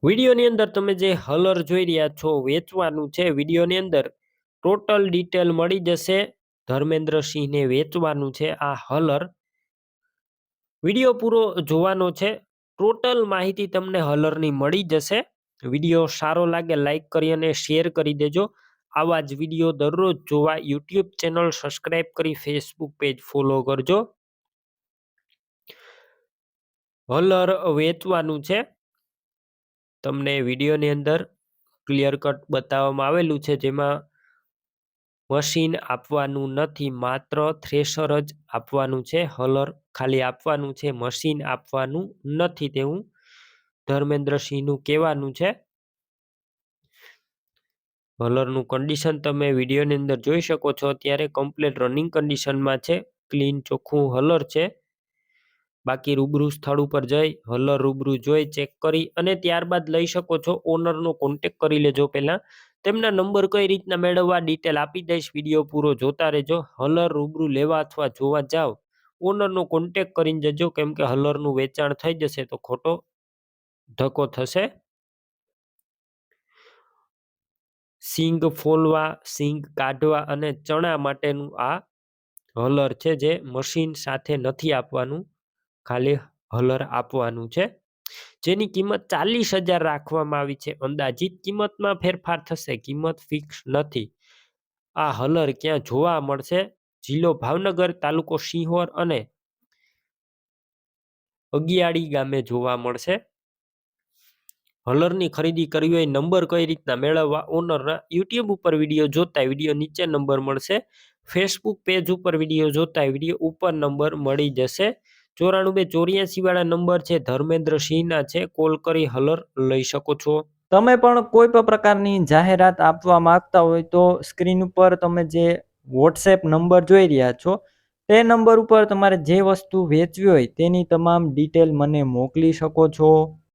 વિડીયોની અંદર તમે જે હલર જોઈ રહ્યા છો વેચવાનું છે. વિડીયોની અંદર ટોટલ ડિટેલ મળી જશે. ધર્મેન્દ્રસિંહને વેચવાનું છે આ હલર. વિડીયો પૂરો જોવાનો છે. ટોટલ માહિતી તમને હલરની મળી જશે. વિડીયો સારો લાગે લાઈક કરી અને શેર કરી દેજો. આવા જ વિડીયો દરરોજ જોવા યુટ્યુબ ચેનલ સબસ્ક્રાઈબ કરી ફેસબુક પેજ ફોલો કરજો. હલર વેચવાનું છે. તમને વિડીયોની અંદર ક્લિયર કટ બતાવવામાં આવેલું છે, જેમાં મશીન આપવાનું નથી, માત્ર થ્રેશર જ આપવાનું છે. હલર ખાલી આપવાનું છે, મશીન આપવાનું નથી તેવું ધર્મેન્દ્રસિંહનું કહેવાનું છે. હલરનું કન્ડિશન તમે વિડીયોની અંદર જોઈ શકો છો. અત્યારે કમ્પ્લીટ રનિંગ કન્ડિશનમાં છે. ક્લીન ચોખ્ખું હલર છે. બાકી રૂબરૂ સ્થળ ઉપર જઈ હલર રૂબરૂ જોઈ ચેક કરી અને ત્યારબાદ લઈ શકો છો. ઓનરનો કોન્ટેક કરી લેજો. પહેલાં તેમના નંબર કઈ રીતના મેળવવા ડિટેલ આપી દઈશ. વિડીયો પૂરો જોતા રહેજો. હલર રૂબરૂ લેવા અથવા જોવા જાઓ ઓનરનો કોન્ટેક કરીને જજો, કેમ કે હલરનું વેચાણ થઈ જશે તો ખોટો ધક્કો થશે. સિંગ ફોલવા, સિંગ કાઢવા અને ચણા માટેનું આ હલર છે, જે મશીન સાથે નથી આપવાનું, ખાલી હલર આપવાનું છે. જેની કિંમત 40,000 રાખવામાં આવી છે. અંદાજિત કિંમતમાં ફેરફાર થશે, કિંમત ફિક્સ નથી. આ હલર ક્યાં જોવા મળશે? જિલ્લો ભાવનગર, તાલુકો સિંહોર અને અગિયાળી ગામે જોવા મળશે. હલરની ખરીદી કરવી હોય નંબર કઈ રીતના મેળવવા ઓનરના યુટ્યુબ ઉપર વિડીયો જોતા વિડીયો નીચે નંબર મળશે. ફેસબુક પેજ ઉપર વિડીયો જોતા વિડીયો ઉપર નંબર મળી જશે. 94 2 84 વાળા નંબર છે, ધર્મેન્દ્રસિંહના છે. કોલ કરી હલર લઈ શકો છો. તમે પણ કોઈ પણ પ્રકારની જાહેરાત આપવા માંગતા હોય તો સ્ક્રીન ઉપર તમે જે વોટ્સએપ નંબર જોઈ રહ્યા છો તે નંબર ઉપર તમારે જે વસ્તુ વેચવી હોય તેની તમામ ડિટેલ મને મોકલી શકો છો.